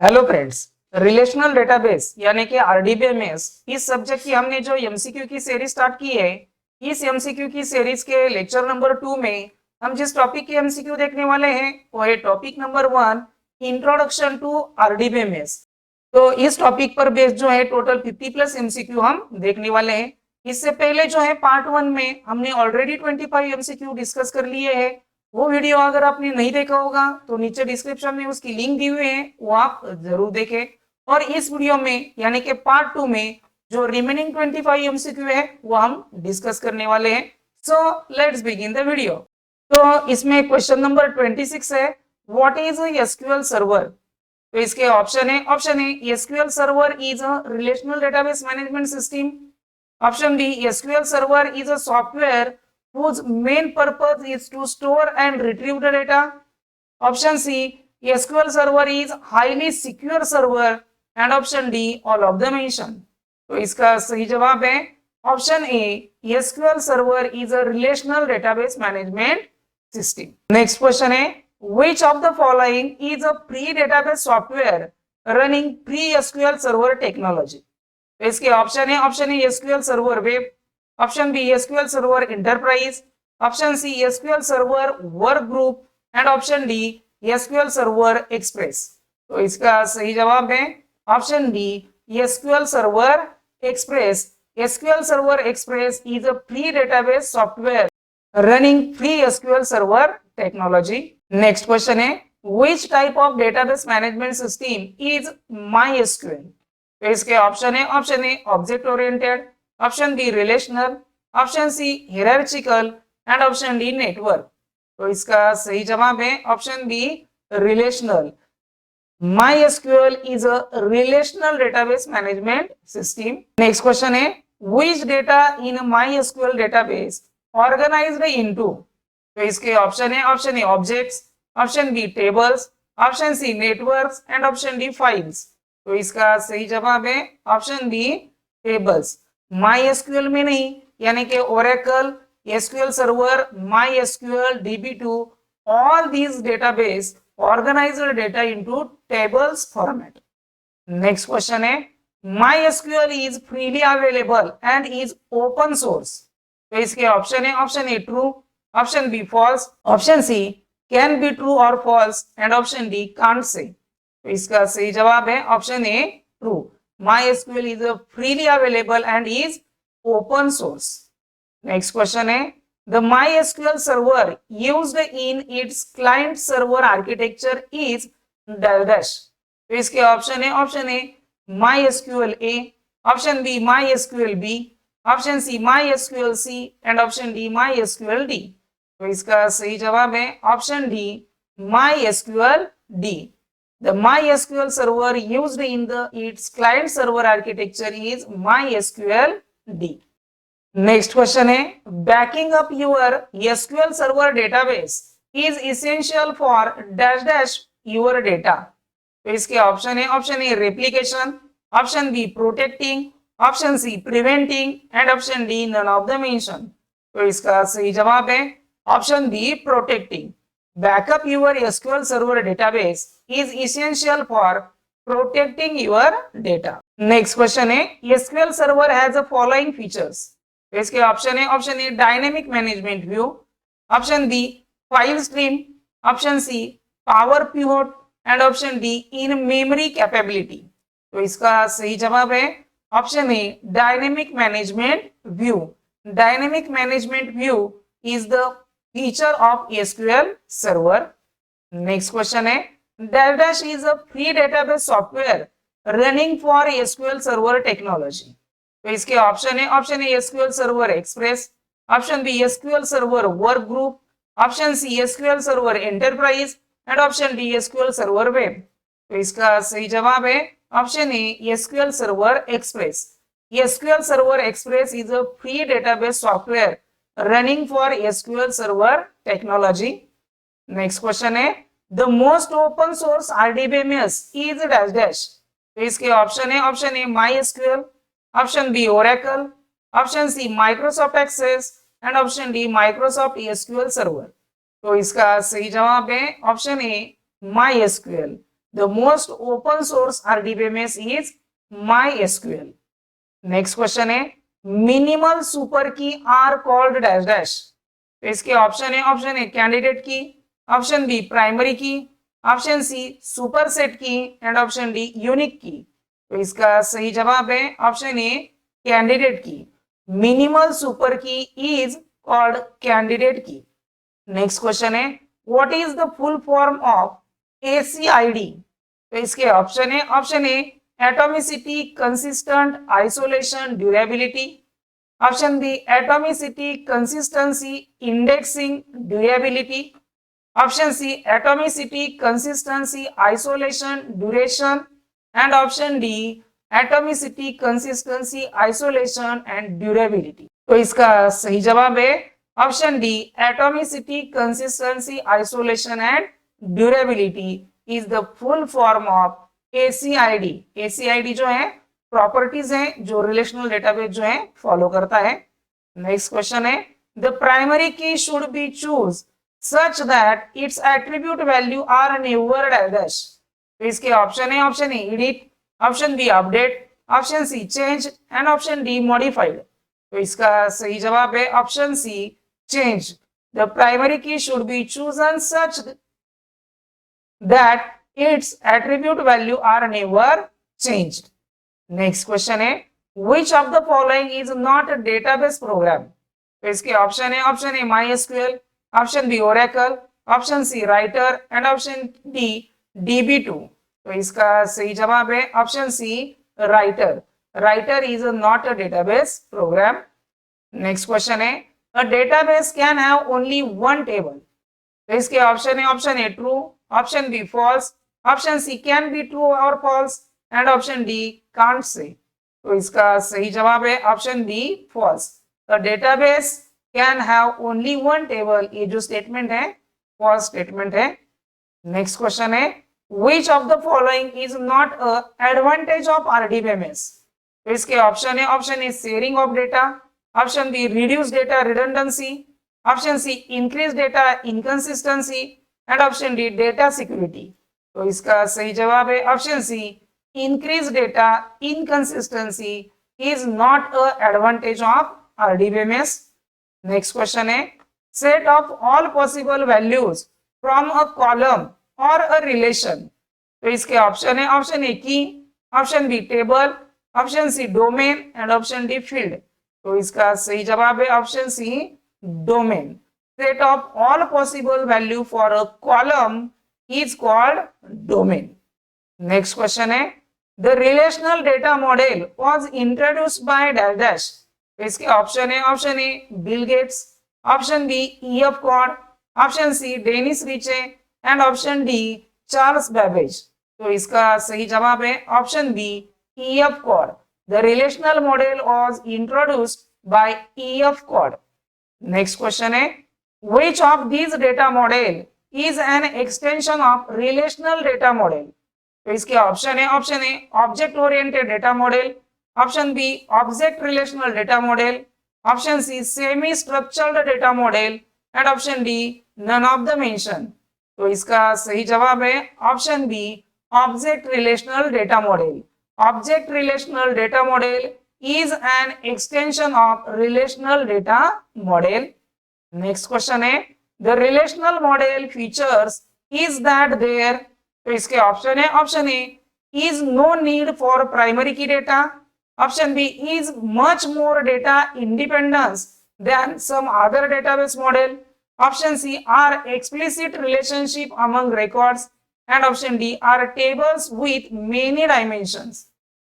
Hello friends, relational database यानी कि RDBMS इस सब्जेक्ट की हमने जो एमसीक्यू की सीरीज स्टार्ट की है। इस एमसीक्यू की सीरीज के लेक्चर नंबर 2 में हम जिस टॉपिक के एमसीक्यू देखने वाले हैं वो है topic number 1, introduction to RDBMS. तो इस टॉपिक पर बेस्ड जो है टोटल 50 प्लस एमसीक्यू हम देखने वाले हैं। इससे पहले जो है पार्ट 1 में हमने ऑलरेडी 25 एमसीक्यू डिस्कस कर लिए हैं। वो वीडियो अगर आपने नहीं देखा होगा तो नीचे डिस्क्रिप्शन में उसकी लिंक दी हुई है, वो आप जरूर देखें। और इस वीडियो में यानी कि पार्ट 2 में जो रिमेनिंग 25 एमसीक्यू है वो हम डिस्कस करने वाले हैं। So let's begin the video. तो इसमें क्वेश्चन नंबर 26 है, व्हाट इज एसक्यूएल सर्वर। तो इसके ऑप्शन है SQL server is a relational database management system. Option B, SQL server is a software whose main purpose is to store and retrieve the data. Option C, SQL Server is highly secure server, and option D, all of the mentioned. तो इसका सही जवाब है option A, SQL Server is a relational database management system. Next question है, which of the following is a pre-database software running pre-SQL Server technology? तो इसके option है SQL Server Web, option B SQL Server Enterprise, option C SQL Server Workgroup, and option D SQL Server Express. तो इसका सही जवाब है option D, SQL Server Express. SQL Server Express is a free database software running free SQL Server technology. Next question है, which type of database management system is MySQL. तो इसके option है object oriented, option B relational, option C hierarchical, and option D network. तो इसका सही जवाब है option B relational. MySQL is a relational database management system. Next question है, which data in MySQL database organized into। तो इसके option है objects, option B tables, option C networks, and option D files. तो इसका सही जवाब है option B tables. MySQL में नहीं, यानी कि Oracle, SQL Server, MySQL, DB2, all these database organize the data into tables format. Next question है, MySQL is freely available and is open source। तो इसके option A true, option B false, option C can be true और false, and option D can't say. तो इसका सही जवाब है option A true. MySQL is freely available and is open source. Next question है, the MySQL server used in its client server architecture is dash। तो इसके option है MySQL A, option B MySQL B, option C MySQL C, and option D MySQL D। तो इसका सही जवाब है option D MySQL D। The MySQL server used in its client server architecture is MySQL D. Next question है, backing up your SQL server database is essential for dash dash your data। तो इसके option है replication, option B protecting, option C preventing, and option D none of the mentioned। तो इसका सही जवाब है option B protecting। Backup your SQL Server database is essential for protecting your data. Next question है, SQL Server has the following features। इसके option है dynamic management view, option B file stream, option C power pivot, and option D in memory capability. तो इसका सही जवाब है option A dynamic management view. Dynamic management view is the feature of SQL Server. Next question है, Dash is a free database software running for SQL Server technology। तो इसके option है SQL Server Express, option B SQL Server Work Group, option C SQL Server Enterprise, and option D SQL Server Web। तो इसका सही जवाब है option A SQL Server Express। SQL Server Express is a free database software running for SQL Server technology. Next question है, the most open source RDBMS is dash dash। तो इसके option है MySQL, option B Oracle, option C Microsoft Access, and option D Microsoft SQL Server। तो इसका सही जवाब है option A MySQL। The most open source RDBMS is MySQL. Next question है minimal super key are called dash dash. तो इसके option है candidate key, option B primary key, option C superset key and option D unique key. तो इसका सही जवाब है option A candidate की. Minimal super key is called candidate key. Next question है what is the full form of ACID. तो इसके option A atomicity, consistent, isolation, durability. Option B atomicity, consistency, indexing, durability. Option C atomicity, consistency, isolation, duration and option D atomicity, consistency, isolation and durability. तो इसका सही जवाब है option D atomicity, consistency, isolation and durability is the full form of ACID. ACID जो है properties है जो relational database जो है फॉलो करता है. नेक्स्ट क्वेश्चन है the primary key should be choose such that its attribute value are never dash. तो इसके option A edit, option B update, option C change and option D modified. तो इसका सही जवाब है option C change. The primary key should be chosen such that its attribute value are never changed. Next question है which of the following is not a database program. तो इसके option है MySQL, option B Oracle, option C Writer and option D DB2. तो इसका सही जवाब है option C Writer. Writer is not a database program. Next question है a database can have only one table. तो इसके ऑप्शन है true, option B false, option C can be true और false and option D can't say. तो इसका सही जवाब है option B false. The database can have only one table. ये जो स्टेटमेंट है फॉल्स स्टेटमेंट है. नेक्स्ट क्वेश्चन है which of the following is not a advantage of RDBMS. तो इसके ऑप्शन है sharing of data, option B reduce data redundancy, option C increase data inconsistency and option D data security. तो इसका सही जवाब है option C increase data inconsistency is not a advantage of RDBMS. Next question है set of all possible values from a column और a relation. तो इसके option A key, option B table, option C domain and option D field. तो इसका सही जवाब है option C domain. Set of all possible value for a column is called domain. Next question है the relational data model was introduced by dash dash. इसके option है Bill Gates, option B EF Codd, option C Dennis Ritchie and option D Charles Babbage. तो इसका सही जवाब है option B EF Codd. The relational model was introduced by EF Codd. Next question है which of these data model is an extension of relational data model. तो इसके option है object oriented data model, option B object relational data model, option C semi structured data model and option D none of the mention. तो इसका सही जवाब है option B object relational data model. Object relational data model is an extension of relational data model. Next question है the relational model features is that there. तो इसके option A is no need for primary key data, option B is much more data independence than some other database model, option C are explicit relationship among records and option D are tables with many dimensions.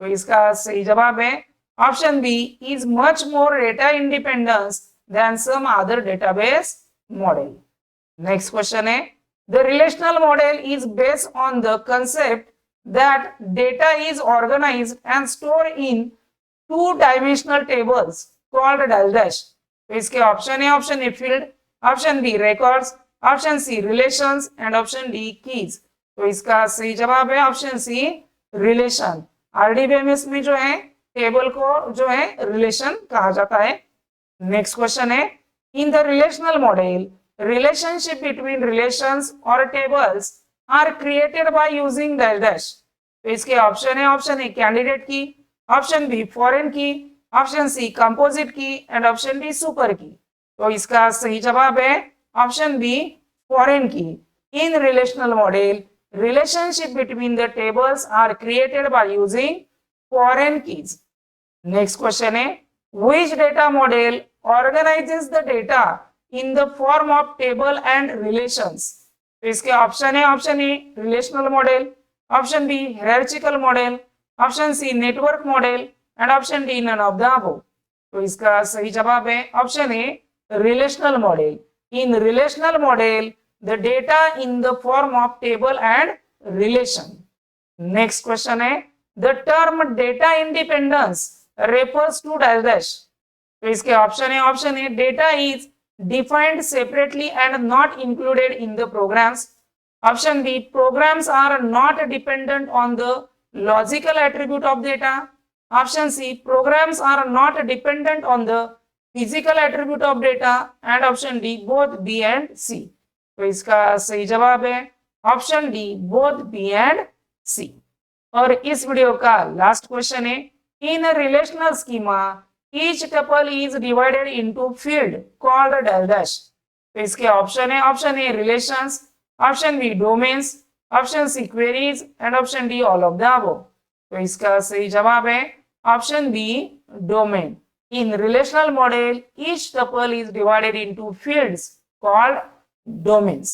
तो इसका सही जवाब है option B is much more data independence than some other database model. Next question है the relational model is based on the concept that data is organized and stored in two-dimensional tables called dash dash. तो इसके option A field, option B records, option C relations and option D keys. तो इसका सही जवाब है option सी relation. RDBMS में जो है टेबल को जो है रिलेशन कहा जाता है. नेक्स्ट क्वेश्चन है in the relational model relationship between relations or tables are created by using dash dash. तो इसके option A candidate key, option B foreign key, option C composite key and option D super key. तो इसका सही जवाब है option B foreign key. In relational model relationship between the tables are created by using foreign keys. Next question है which data model organizes the data in the form of table and relations? तो इसके option है option A relational model, option B hierarchical model, option C network model and option D none of the above. तो इसका सही जवाब है option A relational model. In relational model the data in the form of table and relation. Next question है the term data independence refers to dash dash। तो इसके option है option A data is defined separately and not included in the programs, option B programs are not dependent on the logical attribute of data, option C programs are not dependent on the physical attribute of data and option D both B and C। तो इसका सही जवाब है option D both B and C. और इस video का last question है in relational schema each tuple is divided into field called dash dash. तो इसके ऑप्शन है option A relations, option B domains, option C queries and option D all of the above. तो इसका सही जवाब है option B domain. In relational model each tuple is divided into fields called domains.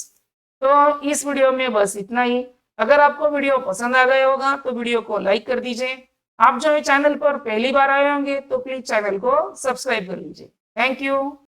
तो इस video में बस इतना ही। अगर आपको वीडियो पसंद आ गया होगा तो वीडियो को लाइक कर दीजिए। आप जो है चैनल पर पहली बार आए होंगे तो प्लीज चैनल को सब्सक्राइब कर लीजिए। Thank you.